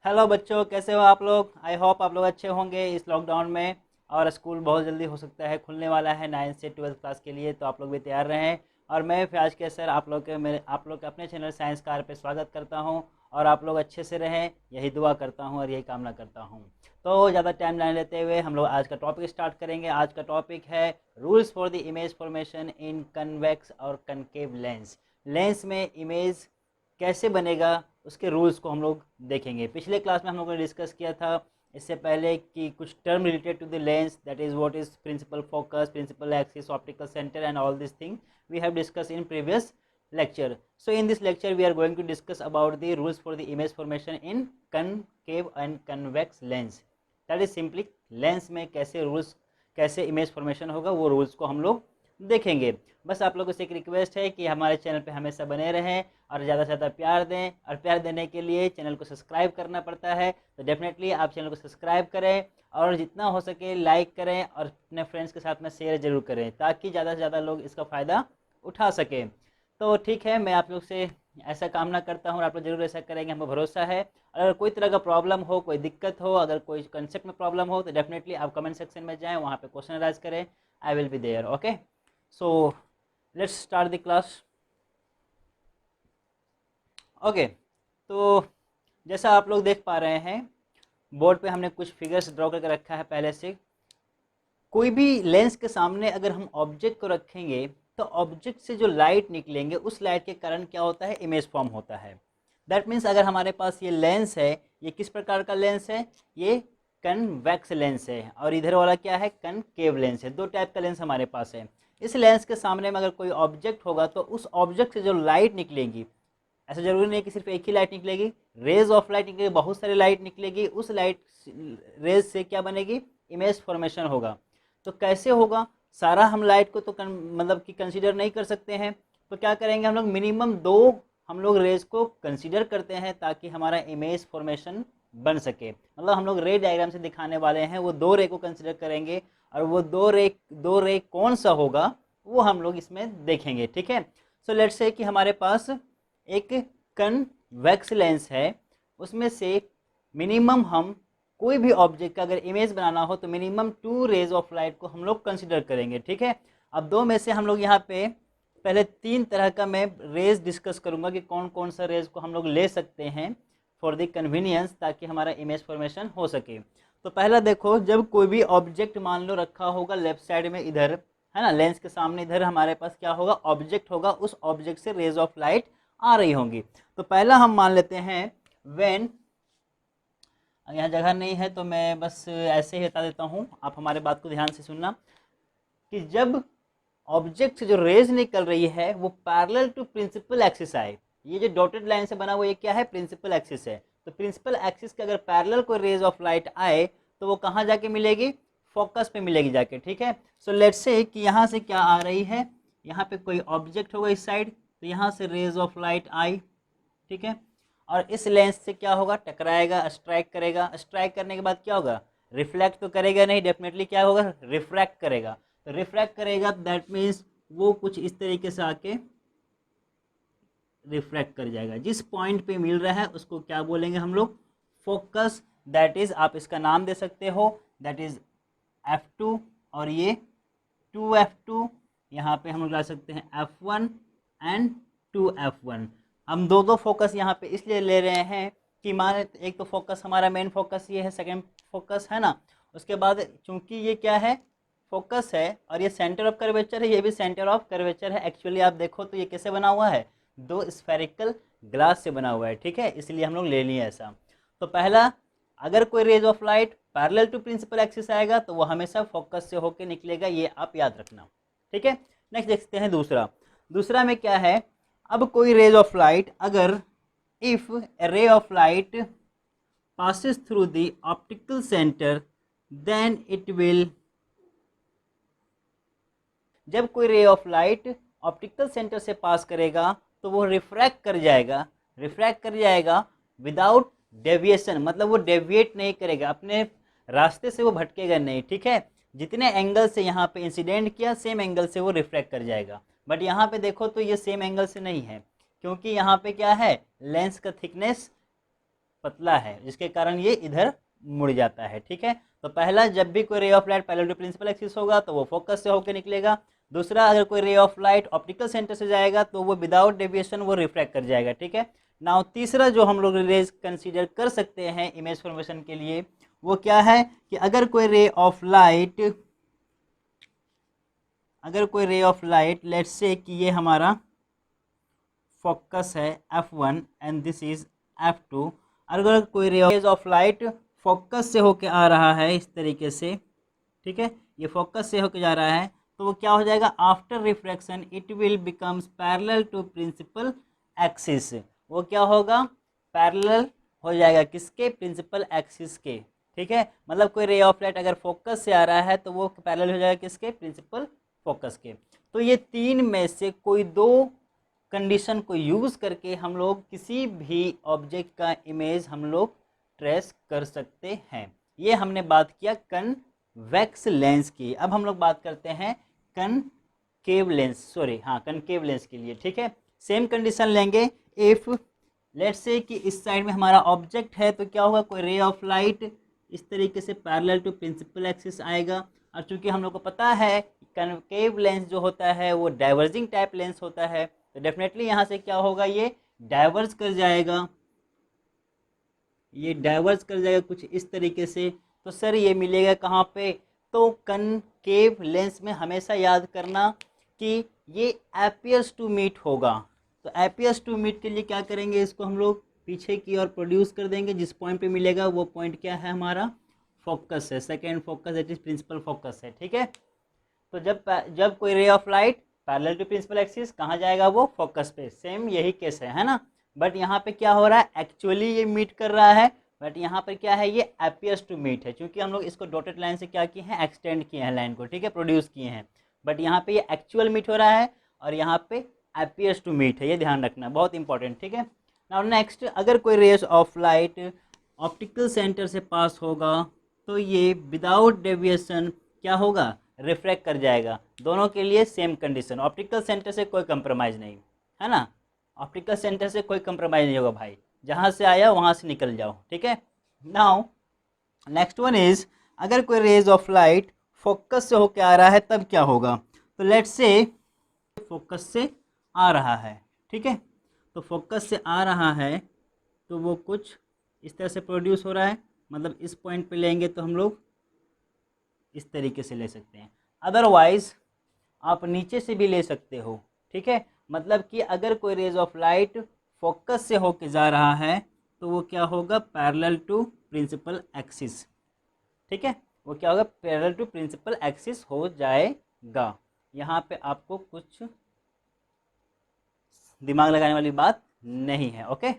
Hello बच्चों, कैसे हो आप लोग। आई होप आप लोग अच्छे होंगे इस लॉकडाउन में। और स्कूल बहुत जल्दी हो सकता है खुलने वाला है 9 से 12 क्लास के लिए, तो आप लोग भी तैयार रहें। और मैं फयाज के सर आप लोग के अपने चैनल साइंस कार पे स्वागत करता हूं। और आप लोग अच्छे से रहें, यही दुआ करता हूं और यही कामना करता हूं। तो ज़्यादा टाइम ना लेते हुए हम लोग आज का टॉपिक स्टार्ट करेंगे। आज का टॉपिक है rules for the image formation in convex और कनकेव लेंस। लेंस में इमेज कैसे बनेगा उसके रूल्स को हम लोग देखेंगे। पिछले क्लास में हम लोगों ने डिस्कस किया था इससे पहले कि कुछ term related to the lens, that is what is principal focus, principal axis, optical centre and all this thing we have discuss in previous lecture. So in this lecture we are going to discuss about the rules for the image formation in concave and convex lens. That is simply lens में कैसे rules, कैसे image formation होगा वो rules को हम लोग देखेंगे। बस आप लोगों से एक रिक्वेस्ट है कि हमारे चैनल पे हमेशा बने रहें और ज़्यादा से ज़्यादा प्यार दें। और प्यार देने के लिए चैनल को सब्सक्राइब करना पड़ता है, तो डेफिनेटली आप चैनल को सब्सक्राइब करें और जितना हो सके लाइक करें और अपने फ्रेंड्स के साथ में शेयर ज़रूर करें ताकि ज़्यादा से ज़्यादा लोग इसका फ़ायदा उठा सकें। तो ठीक है, मैं आप लोग से ऐसा कामना करता हूँ और आप लोग ज़रूर ऐसा करेंगे, हमको भरोसा है। अगर कोई तरह का प्रॉब्लम हो, कोई दिक्कत हो, अगर कोई कंसेप्ट में प्रॉब्लम हो तो डेफिनेटली आप कमेंट सेक्शन में जाएं, वहाँ पे क्वेश्चन राइज करें। I will be there. Okay, so let's start the class. Okay, तो जैसा आप लोग देख पा रहे हैं बोर्ड पे हमने कुछ फिगर्स ड्रॉ करके रखा है पहले से। कोई भी लेंस के सामने अगर हम ऑब्जेक्ट को रखेंगे तो ऑब्जेक्ट से जो लाइट निकलेंगे उस लाइट के कारण क्या होता है, इमेज फॉर्म होता है। दैट मीन्स अगर हमारे पास ये लेंस है, ये किस प्रकार का लेंस है, ये कन्वेक्स लेंस है। और इधर वाला क्या है, कनकेव लेंस है। दो टाइप का लेंस हमारे पास है। इस लेंस के सामने में अगर कोई ऑब्जेक्ट होगा तो उस ऑब्जेक्ट से जो लाइट निकलेंगी, ऐसा जरूरी नहीं कि सिर्फ एक ही लाइट निकलेगी, रेज ऑफ लाइट निकलेगी, बहुत सारी लाइट निकलेगी। उस लाइट रेज से क्या बनेगी, इमेज फॉर्मेशन होगा। तो कैसे होगा, सारा हम लाइट को तो मतलब कि कंसीडर नहीं कर सकते हैं। तो क्या करेंगे हम लोग, मिनिमम दो हम लोग रेज को कंसीडर करते हैं ताकि हमारा इमेज फॉर्मेशन बन सके। मतलब हम लोग रे डायग्राम से दिखाने वाले हैं, वो दो रे को कंसीडर करेंगे और वो दो रे कौन सा होगा वो हम लोग इसमें देखेंगे। ठीक है, सो लेट्स से कि हमारे पास एक कन्वेक्स लेंस है, उसमें से मिनिमम हम कोई भी ऑब्जेक्ट का अगर इमेज बनाना हो तो मिनिमम 2 रेज ऑफ लाइट को हम लोग कंसिडर करेंगे। ठीक है, अब दो में से हम लोग यहाँ पे पहले 3 तरह का मैं रेज डिस्कस करूँगा कि कौन कौन सा रेज को हम लोग ले सकते हैं फॉर द कन्वीनियंस, ताकि हमारा इमेज फॉर्मेशन हो सके। तो पहला देखो, जब कोई भी ऑब्जेक्ट मान लो रखा होगा लेफ्ट साइड में, इधर है ना, लेंस के सामने इधर हमारे पास क्या होगा, ऑब्जेक्ट होगा, उस ऑब्जेक्ट से रेज ऑफ लाइट आ रही होंगी। तो पहला हम मान लेते हैं व्हेन, यहाँ जगह नहीं है तो मैं बस ऐसे ही बता देता हूँ, आप हमारे बात को ध्यान से सुनना, कि जब ऑब्जेक्ट से जो रेज निकल रही है वो पैरेलल टू प्रिंसिपल एक्सिस आए। ये जो डॉटेड लाइन से बना हुआ ये क्या है, प्रिंसिपल एक्सिस है। तो प्रिंसिपल एक्सिस के अगर पैरेलल कोई रेज ऑफ लाइट आए तो वो कहाँ जाके मिलेगी, फोकस पे मिलेगी जाके। ठीक है, सो लेट्स से कि यहाँ से क्या आ रही है, यहाँ पे कोई ऑब्जेक्ट होगा इस साइड, तो यहाँ से रेज ऑफ लाइट आई। ठीक है, और इस लेंस से क्या होगा, टकराएगा, स्ट्राइक करेगा। स्ट्राइक करने के बाद क्या होगा, रिफ्लेक्ट तो करेगा नहीं, डेफिनेटली क्या होगा, रिफ्रैक्ट करेगा। तो रिफ्रैक्ट करेगा दैट मीन्स वो कुछ इस तरीके से आके रिफ्रैक्ट कर जाएगा। जिस पॉइंट पे मिल रहा है उसको क्या बोलेंगे हम लोग, फोकस। दैट इज, आप इसका नाम दे सकते हो, दैट इज F2 और ये 2F2। यहाँ पे हम लोग ला सकते हैं F1 एंड 2F1। हम दो दो फोकस यहाँ पे इसलिए ले रहे हैं कि मान एक तो फोकस हमारा मेन फोकस ये है, सेकेंड फोकस है ना, उसके बाद चूंकि ये क्या है, फोकस है और ये सेंटर ऑफ कर्वेचर है, ये भी सेंटर ऑफ कर्वेचर है। एक्चुअली आप देखो तो ये कैसे बना हुआ है, दो स्फेरिकल ग्लास से बना हुआ है। ठीक है, इसलिए हम लोग ले लिए ऐसा। तो पहला, अगर कोई rays of light parallel to principal axis आएगा तो वो हमेशा फोकस से होकर निकलेगा, ये आप याद रखना। ठीक है, नेक्स्ट देखते हैं दूसरा। दूसरा में क्या है, अब कोई रेज ऑफ लाइट, अगर इफ ए रे of light passes through the optical center then it will, जब कोई ray of light optical centre से पास करेगा तो वो रिफ्रैक्ट कर जाएगा, रिफ्रैक्ट कर जाएगा विदाउट डेविएशन, मतलब वो डेविएट नहीं करेगा, अपने रास्ते से वो भटकेगा नहीं। ठीक है, जितने एंगल से यहाँ पे इंसिडेंट किया सेम एंगल से वो रिफ्रैक्ट कर जाएगा। बट यहाँ पे देखो तो ये सेम एंगल से नहीं है, क्योंकि यहाँ पे क्या है, लेंस का थिकनेस पतला है, जिसके कारण ये इधर मुड़ जाता है। ठीक है, तो पहला, जब भी कोई ray of light parallel to principal axis होगा तो वो फोकस से होकर निकलेगा। दूसरा, अगर कोई ray of light optical centre से जाएगा तो वो विदाउट डेविएशन वो रिफ्रैक्ट कर जाएगा। ठीक है, नाउ तीसरा जो हम लोग रेज कंसीडर कर सकते हैं इमेज फॉर्मेशन के लिए, वो क्या है कि अगर कोई ray of light let's say कि ये हमारा फोकस है F1 and this is F2, अगर कोई रेज ऑफ लाइट फोकस से होके आ रहा है इस तरीके से, ठीक है, ये फोकस से होके जा रहा है, तो वो क्या हो जाएगा, after refraction it will becomes parallel to principal axis. वो क्या होगा, पैरेलल हो जाएगा किसके, प्रिंसिपल एक्सिस के। ठीक है, मतलब कोई रे ऑफ लाइट अगर फोकस से आ रहा है तो वो पैरेलल हो जाएगा किसके, प्रिंसिपल फोकस के। तो ये तीन में से कोई दो कंडीशन को यूज़ करके हम लोग किसी भी ऑब्जेक्ट का इमेज हम लोग ट्रेस कर सकते हैं। ये हमने बात किया कन्वेक्स लेंस की। अब हम लोग बात करते हैं कनकेव लेंस के लिए। ठीक है, सेम कंडीशन लेंगे। इफ़ लेट्स से कि इस साइड में हमारा ऑब्जेक्ट है तो क्या होगा, कोई रे ऑफ लाइट इस तरीके से पैरेलल टू प्रिंसिपल एक्सिस आएगा, और चूंकि हम लोग को पता है कनकेव लेंस जो होता है वो डाइवर्जिंग टाइप लेंस होता है, तो डेफिनेटली यहाँ से क्या होगा, ये डाइवर्ज कर जाएगा, कुछ इस तरीके से। तो सर ये मिलेगा कहाँ पे, तो कनकेव लेंस में हमेशा याद करना कि ये एपियर्स टू मीट होगा। तो एपियर्स टू मीट के लिए क्या करेंगे, इसको हम लोग पीछे की ओर प्रोड्यूस कर देंगे, जिस पॉइंट पे मिलेगा वो पॉइंट क्या है, हमारा फोकस है, second focus that is principal focus है। ठीक है, तो जब कोई ray of light parallel to principal axis कहाँ जाएगा, वो फोकस पे। सेम यही केस है ना। बट यहाँ पे क्या हो रहा है, एक्चुअली ये मीट कर रहा है, बट यहाँ पर क्या है, ये एपियर्स टू मीट है, क्योंकि हम लोग इसको डॉटेड लाइन से क्या किए हैं, एक्सटेंड किए हैं लाइन को। ठीक है, प्रोड्यूस किए हैं, बट यहाँ पे ये एक्चुअल मीट हो रहा है और यहाँ पे एपियर्स टू मीट है, ये ध्यान रखना, बहुत इंपॉर्टेंट। ठीक है, नाउ नेक्स्ट, अगर कोई rays of light optical centre से पास होगा तो ये विदाउट डेविएशन क्या होगा, रिफ्रैक्ट कर जाएगा। दोनों के लिए सेम कंडीशन, ऑप्टिकल सेंटर से कोई कंप्रोमाइज़ नहीं है ना, ऑप्टिकल सेंटर से कोई कंप्रोमाइज़ नहीं होगा भाई, जहाँ से आया वहाँ से निकल जाओ। ठीक है, नाउ नेक्स्ट वन इज, अगर कोई रेज ऑफ लाइट फोकस से होके आ रहा है तब क्या होगा, तो लेट्स से फोकस से आ रहा है। ठीक है, तो फोकस से आ रहा है तो वो कुछ इस तरह से प्रोड्यूस हो रहा है, मतलब इस पॉइंट पे लेंगे तो हम लोग इस तरीके से ले सकते हैं, अदरवाइज आप नीचे से भी ले सकते हो। ठीक है, मतलब कि अगर कोई रेज ऑफ लाइट फोकस से होके जा रहा है तो वो क्या होगा, पैरेलल टू प्रिंसिपल एक्सिस। ठीक है, वो क्या होगा, पैरेलल टू प्रिंसिपल एक्सिस हो जाएगा। यहाँ पे आपको कुछ दिमाग लगाने वाली बात नहीं है। ओके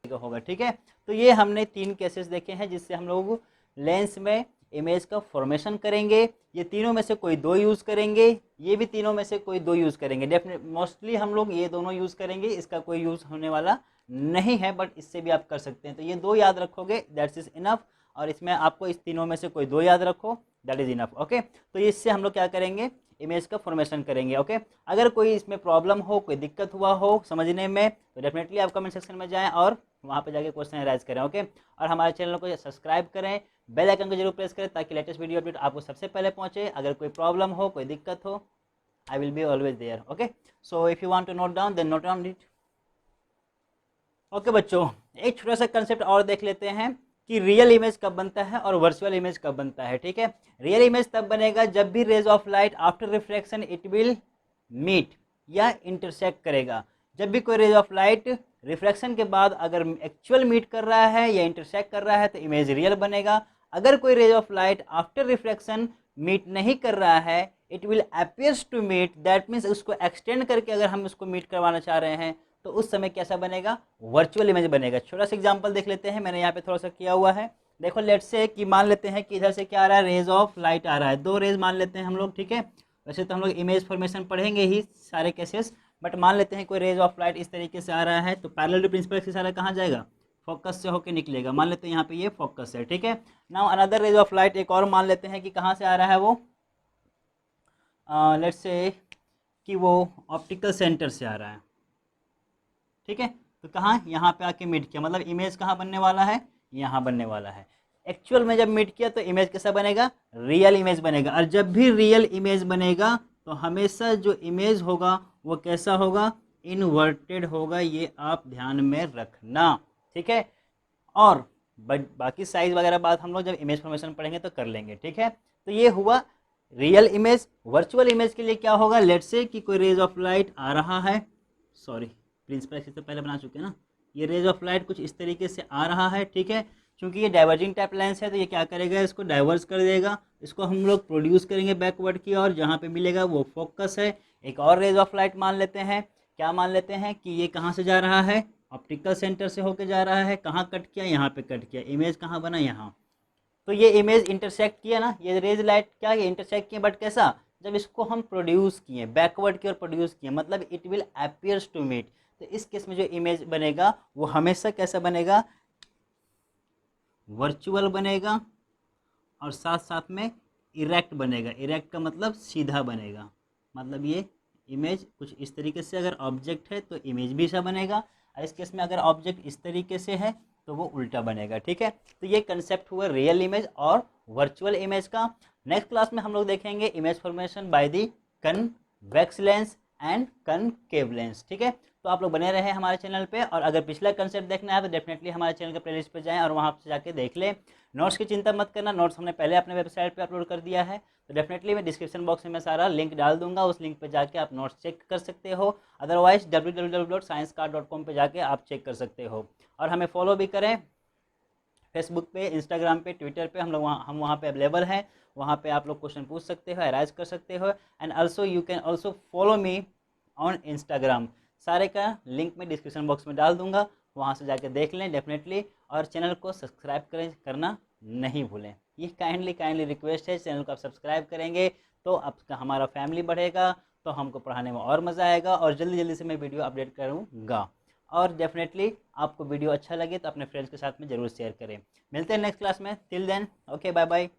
होगा। ठीक है, तो ये हमने तीन केसेस देखे हैं जिससे हम लोग लेंस में इमेज का फॉर्मेशन करेंगे। ये तीनों में से कोई दो यूज़ करेंगे, ये भी तीनों में से कोई दो यूज़ करेंगे। डेफिनेट मोस्टली हम लोग ये दोनों यूज़ करेंगे, इसका कोई यूज़ होने वाला नहीं है, बट इससे भी आप कर सकते हैं। तो ये दो याद रखोगे, दैट्स इज इनफ, और इसमें आपको इस तीनों में से कोई दो याद रखो, दैट इज़ इनफ। ओके, तो इससे हम लोग क्या करेंगे, इमेज का फॉर्मेशन करेंगे। ओके, अगर कोई इसमें प्रॉब्लम हो, कोई दिक्कत हुआ हो समझने में, तो डेफिनेटली आप कमेंट सेक्शन में जाएं और वहाँ पे जाके क्वेश्चन राइज करें। ओके, और हमारे चैनल को सब्सक्राइब करें, बेल आइकन को जरूर प्रेस करें ताकि लेटेस्ट वीडियो अपडेट आपको सबसे पहले पहुँचे। अगर कोई प्रॉब्लम हो, कोई दिक्कत हो, I will be always there. Okay, so if you want to note down then note down it. Okay बच्चों, एक छोटा सा कंसेप्ट और देख लेते हैं कि रियल इमेज कब बनता है और वर्चुअल इमेज कब बनता है। ठीक है, रियल इमेज तब बनेगा जब भी rays of light after reflection it will meet या इंटरसेक्ट करेगा। जब भी कोई रेज ऑफ लाइट रिफ्लेक्शन के बाद अगर एक्चुअल मीट कर रहा है या इंटरसेक्ट कर रहा है तो इमेज रियल बनेगा। अगर कोई rays of light after reflection meet नहीं कर रहा है, it will appears to meet, that means उसको एक्सटेंड करके अगर हम उसको मीट करवाना चाह रहे हैं तो उस समय कैसा बनेगा, वर्चुअल इमेज बनेगा। छोटा सा एग्जांपल देख लेते हैं, मैंने यहाँ पे थोड़ा सा किया हुआ है। देखो लेट्स से कि मान लेते हैं कि इधर से क्या आ रहा है, रेज ऑफ लाइट आ रहा है, दो रेज मान लेते हैं हम लोग। ठीक है, वैसे तो हम लोग इमेज फॉर्मेशन पढ़ेंगे ही सारे केसेस, बट मान लेते हैं कोई रेज ऑफ लाइट इस तरीके से आ रहा है, तो पैरेलल टू प्रिंसिपल एक्सिस आ रहा है, कहाँ जाएगा, फोकस से होकर निकलेगा। मान लेते हैं यहाँ पे ये फोकस है। ठीक है, now another rays of light एक और मान लेते हैं कि कहाँ से आ रहा है, वो लेट्स से कि वो ऑप्टिकल सेंटर से आ रहा है। ठीक है। तो कहाँ, यहाँ पे आके मीट किया, मतलब इमेज कहाँ बनने वाला है, यहाँ बनने वाला है। एक्चुअल में जब मीट किया तो इमेज कैसा बनेगा, रियल इमेज बनेगा। और जब भी रियल इमेज बनेगा तो हमेशा जो इमेज होगा वो कैसा होगा, इन्वर्टेड होगा, ये आप ध्यान में रखना, ठीक है। और बाकी साइज वगैरह बात हम लोग जब इमेज फॉर्मेशन पढ़ेंगे तो कर लेंगे, ठीक है। तो ये हुआ रियल इमेज। वर्चुअल इमेज के लिए क्या होगा, लेट्स से कि कोई रेज ऑफ लाइट आ रहा है, सॉरी प्रिंसिपल एक्सिस से पहले बना चुके हैं ना, ये रेज ऑफ लाइट कुछ इस तरीके से आ रहा है, ठीक है। क्योंकि ये डाइवर्जिंग टाइप लेंस है तो ये क्या करेगा, इसको डाइवर्स कर देगा, इसको हम लोग प्रोड्यूस करेंगे बैकवर्ड की, और जहाँ पे मिलेगा वो फोकस है। एक और रेज ऑफ लाइट मान लेते हैं, क्या मान लेते हैं कि ये कहाँ से जा रहा है, ऑप्टिकल सेंटर से होके जा रहा है, कहाँ कट किया, यहाँ पे कट किया, इमेज कहाँ बना, यहाँ। तो ये इमेज इंटरसेक्ट किया ना, ये रेज लाइट क्या ये इंटरसेक्ट किए, बट कैसा, जब इसको हम प्रोड्यूस किए बैकवर्ड की ओर प्रोड्यूस किए, मतलब it will appears to meet. तो इस केस में जो इमेज बनेगा वो हमेशा कैसा बनेगा, वर्चुअल बनेगा, और साथ साथ में इरेक्ट बनेगा। इरेक्ट का मतलब सीधा बनेगा, मतलब ये इमेज कुछ इस तरीके से अगर ऑब्जेक्ट है तो इमेज भी ऐसा बनेगा, और इस केस में अगर ऑब्जेक्ट इस तरीके से है तो वो उल्टा बनेगा, ठीक है। तो ये कंसेप्ट हुआ रियल इमेज और वर्चुअल इमेज का। नेक्स्ट क्लास में हम लोग देखेंगे image formation by the convex lens and concave lens, ठीक है। तो आप लोग बने रहे हमारे चैनल पे, और अगर पिछला कंसेप्ट देखना है तो डेफिनेटली हमारे चैनल के प्लेलिस्ट पे जाएं और वहाँ से जाके देख लें। नोट्स की चिंता मत करना, नोट्स हमने पहले अपने वेबसाइट पे अपलोड कर दिया है, तो डेफिनेटली मैं डिस्क्रिप्शन बॉक्स में सारा लिंक डाल दूंगा, उस लिंक पे जाके आप नोट्स चेक कर सकते हो। अदरवाइज www.sciencecard.com पे जाके आप चेक कर सकते हो। और हमें फॉलो भी करें फेसबुक पे, इंस्टाग्राम पे, ट्विटर पे, हम वहाँ पे अवेलेबल हैं। वहाँ पे आप लोग क्वेश्चन पूछ सकते हो, अराइज कर सकते हो, and also you can also follow me on Instagram. सारे का लिंक मैं डिस्क्रिप्शन बॉक्स में डाल दूंगा, वहाँ से जाके देख लें डेफिनेटली। और चैनल को सब्सक्राइब करना नहीं भूलें, ये काइंडली रिक्वेस्ट है। चैनल को आप सब्सक्राइब करेंगे तो आपका हमारा फैमिली बढ़ेगा, तो हमको पढ़ाने में और मज़ा आएगा, और जल्दी से मैं वीडियो अपडेट करूँगा। और डेफिनेटली आपको वीडियो अच्छा लगे तो अपने फ्रेंड्स के साथ में ज़रूर शेयर करें। मिलते हैं नेक्स्ट क्लास में, till then okay bye bye.